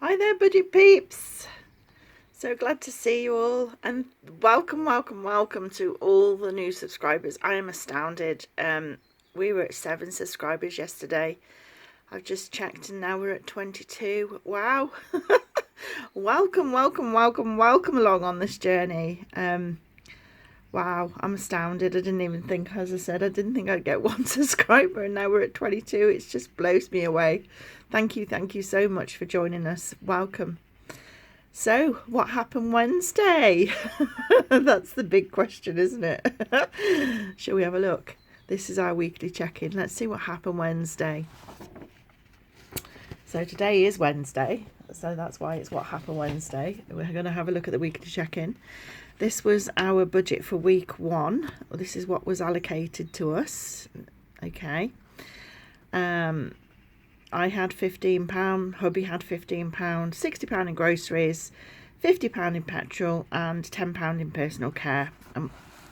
Hi there, budget peeps. So glad to see you all, and welcome to all the new subscribers. I am astounded. We were at 7 subscribers yesterday. I've just checked and now we're at 22. Wow. welcome along on this journey. Wow, I'm astounded. I didn't even think, as I said, I didn't think I'd get 1 subscriber, and now we're at 22. It just blows me away. Thank you so much for joining us. Welcome. So, what happened Wednesday? That's the big question, isn't it? Shall we have a look? This is our weekly check-in. Let's see what happened Wednesday. So today is Wednesday, so that's why it's what happened Wednesday. We're going to have a look at the weekly check-in. This was our budget for week 1. This is what was allocated to us. Okay. I had £15, hubby had £15, £60 in groceries, £50 in petrol, and £10 in personal care.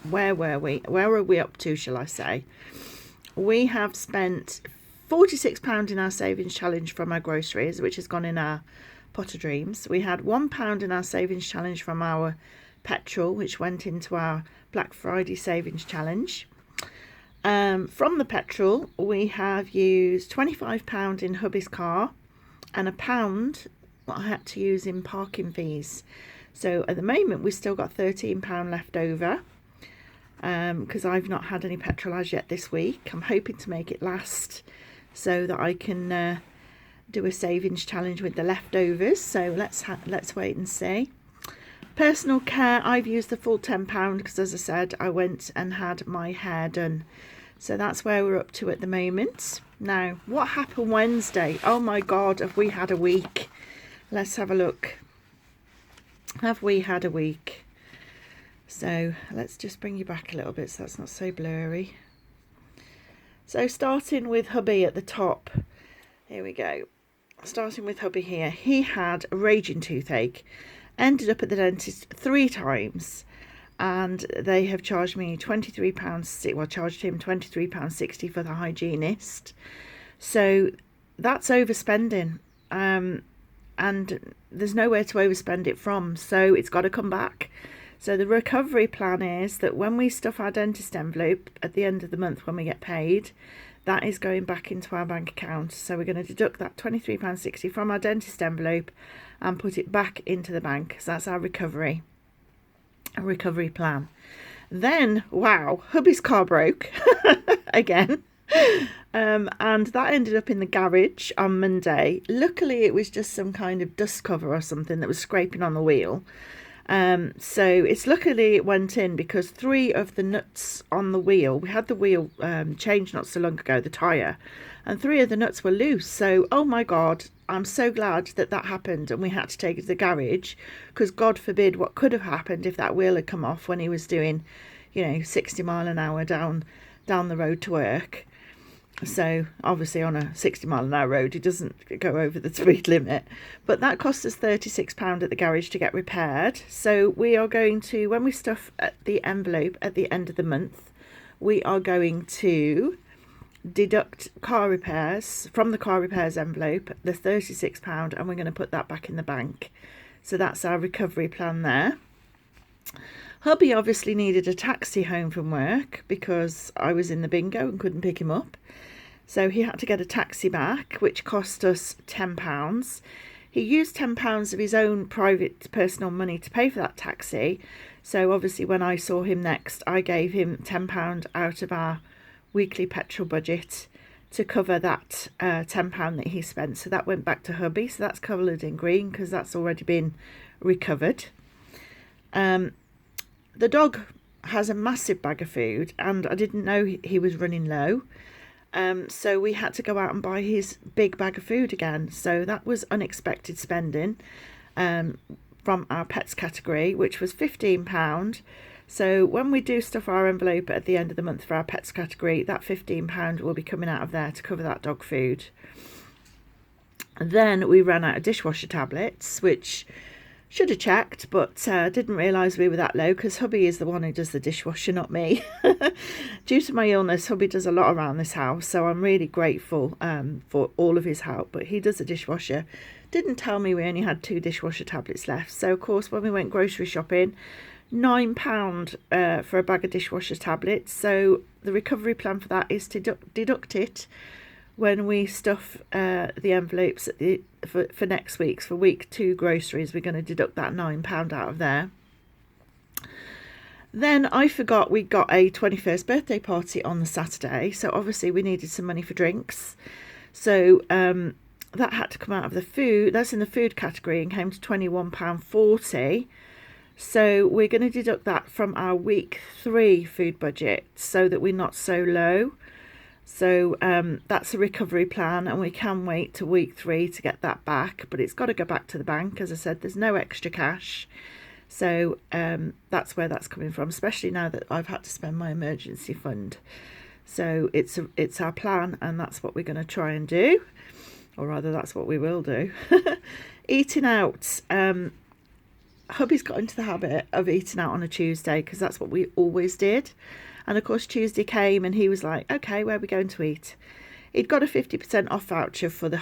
Where were we? Where are we up to, shall I say? We have spent £46 in our savings challenge from our groceries, which has gone in our pot of dreams. We had £1 in our savings challenge from our petrol, which went into our Black Friday savings challenge. From the petrol, we have used £25 in hubby's car and £1 what I had to use in parking fees. So at the moment we've still got £13 left over, because I've not had any petrol as yet this week. I'm hoping to make it last so that I can do a savings challenge with the leftovers. So let's wait and see. Personal care, I've used the full £10 because, as I said, I went and had my hair done. So that's where we're up to at the moment. Now, what happened Wednesday? Oh my God, have we had a week? Let's have a look. Have we had a week? So let's just bring you back a little bit so that's not so blurry. So starting with hubby at the top. Here we go. Starting with hubby here. He had a raging toothache. Ended up at the dentist 3 times, and they have charged me £23. Well, charged him £23.60 for the hygienist. So that's overspending, and there's nowhere to overspend it from. So it's got to come back. So the recovery plan is that when we stuff our dentist envelope at the end of the month when we get paid, that is going back into our bank account. So we're going to deduct that £23.60 from our dentist envelope and put it back into the bank. So that's our recovery plan. Then, wow, hubby's car broke again. And that ended up in the garage on Monday. Luckily, it was just some kind of dust cover or something that was scraping on the wheel. So it's luckily it went in because 3 of the nuts on the wheel, we had the wheel changed not so long ago, the tyre, and 3 of the nuts were loose. So, oh my God, I'm so glad that happened and we had to take it to the garage, because God forbid what could have happened if that wheel had come off when he was doing, 60 mile an hour down the road to work. So obviously on a 60 mile an hour road, it doesn't go over the speed limit. But that cost us £36 at the garage to get repaired. So we are going to, when we stuff the envelope at the end of the month, we are going to deduct car repairs from the car repairs envelope, the £36, and we're going to put that back in the bank. So that's our recovery plan there. Hubby obviously needed a taxi home from work because I was in the bingo and couldn't pick him up. So he had to get a taxi back, which cost us £10. He used £10 of his own private personal money to pay for that taxi. So obviously when I saw him next, I gave him £10 out of our weekly petrol budget to cover that £10 that he spent. So that went back to hubby. So that's coloured in green because that's already been recovered. The dog has a massive bag of food, and I didn't know he was running low. So we had to go out and buy his big bag of food again. So that was unexpected spending from our pets category, which was £15. So when we do stuff our envelope at the end of the month for our pets category, that £15 will be coming out of there to cover that dog food. And then we ran out of dishwasher tablets, which Should have checked, but didn't realise we were that low because hubby is the one who does the dishwasher, not me. Due to my illness, hubby does a lot around this house, so I'm really grateful for all of his help. But he does the dishwasher. Didn't tell me we only had 2 dishwasher tablets left. So, of course, when we went grocery shopping, £9 for a bag of dishwasher tablets. So the recovery plan for that is to deduct it when we stuff the envelopes for next week's, for week 2 groceries. We're going to deduct that £9 out of there. Then I forgot we got a 21st birthday party on the Saturday, so obviously we needed some money for drinks. So that had to come out of the food. That's in the food category and came to £21.40. So we're going to deduct that from our week 3 food budget so that we're not so low. So that's a recovery plan, and we can wait to week 3 to get that back, but it's got to go back to the bank. As I said, there's no extra cash. So that's where that's coming from, especially now that I've had to spend my emergency fund. So it's our plan, and that's what we're going to try and do, or rather that's what we will do. Eating out. Hubby's got into the habit of eating out on a Tuesday because that's what we always did. And of course Tuesday came and he was like, okay, where are we going to eat? He'd got a 50% off voucher for the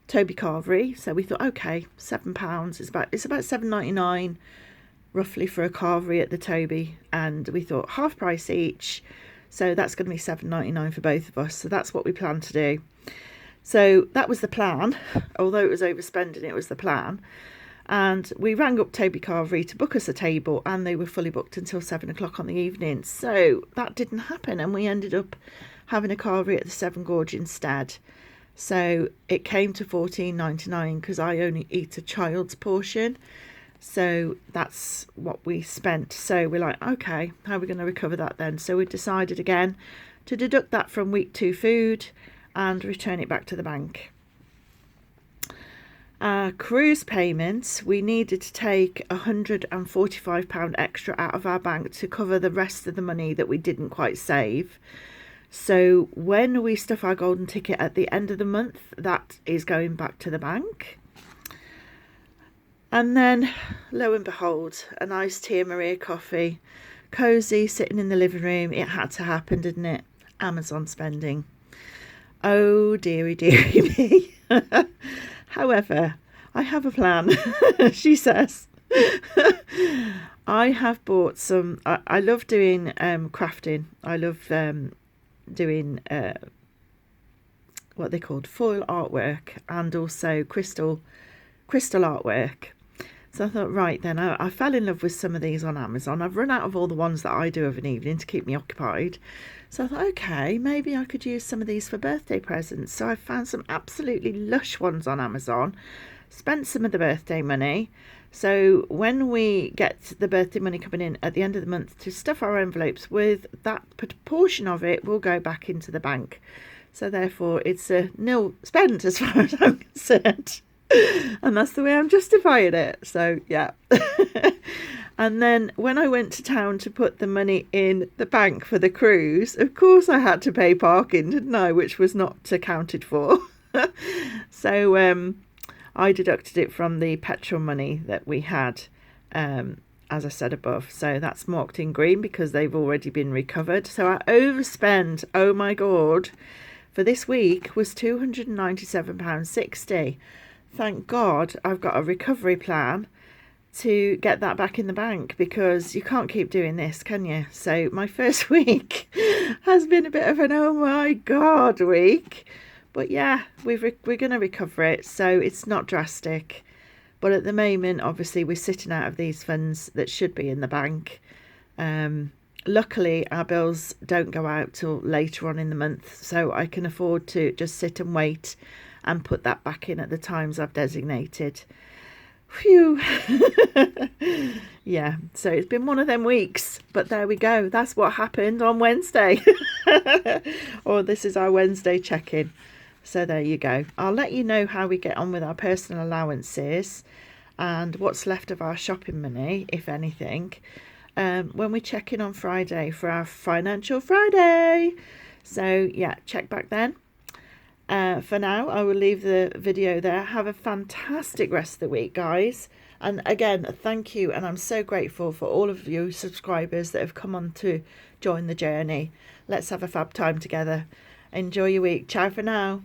Toby Carvery, so we thought, okay, £7. It's about £7.99 roughly for a carvery at the Toby, and we thought half price each, so that's going to be £7.99 for both of us. So that's what we planned to do. So that was the plan. Although it was overspending, it was the plan. And we rang up Toby Carvery to book us a table, and they were fully booked until 7 o'clock on the evening. So that didn't happen, and we ended up having a carvery at the Seven Gorge instead. So it came to $14.99 because I only eat a child's portion. So that's what we spent. So we're like, okay, how are we going to recover that then? So we decided again to deduct that from week 2 food and return it back to the bank. Cruise payments, we needed to take £145 extra out of our bank to cover the rest of the money that we didn't quite save. So when we stuff our golden ticket at the end of the month, that is going back to the bank. And then, lo and behold, a nice Tia Maria coffee, cosy, sitting in the living room. It had to happen, didn't it? Amazon spending. Oh, dearie, dearie me. However, I have a plan, she says. I have bought some, I love doing crafting. I love doing what they called foil artwork and also crystal artwork. So I thought, right then, I fell in love with some of these on Amazon. I've run out of all the ones that I do of an evening to keep me occupied. So I thought, okay, maybe I could use some of these for birthday presents. So I found some absolutely lush ones on Amazon, spent some of the birthday money. So when we get the birthday money coming in at the end of the month to stuff our envelopes with, that portion of it will go back into the bank. So therefore it's a nil spend as far as I'm concerned. And that's the way I'm justifying it. So yeah. And then when I went to town to put the money in the bank for the cruise, of course I had to pay parking, didn't I? Which was not accounted for. So I deducted it from the petrol money that we had, as I said above. So that's marked in green because they've already been recovered. So our overspend, oh my God, for this week was £297.60. Thank God I've got a recovery plan to get that back in the bank, because you can't keep doing this, can you? So my first week has been a bit of an oh my God week. But yeah, we're going to recover it, so it's not drastic. But at the moment, obviously, we're sitting out of these funds that should be in the bank. Luckily, our bills don't go out till later on in the month, so I can afford to just sit and wait and put that back in at the times I've designated. Phew. Yeah, so it's been one of them weeks, but there we go. That's what happened on Wednesday. Or this is our Wednesday check-in. So there you go. I'll let you know how we get on with our personal allowances and what's left of our shopping money, if anything, when we check in on Friday for our Financial Friday. So yeah, check back then. For now, I will leave the video there. Have a fantastic rest of the week, guys. And again, thank you. And I'm so grateful for all of you subscribers that have come on to join the journey. Let's have a fab time together. Enjoy your week. Ciao for now.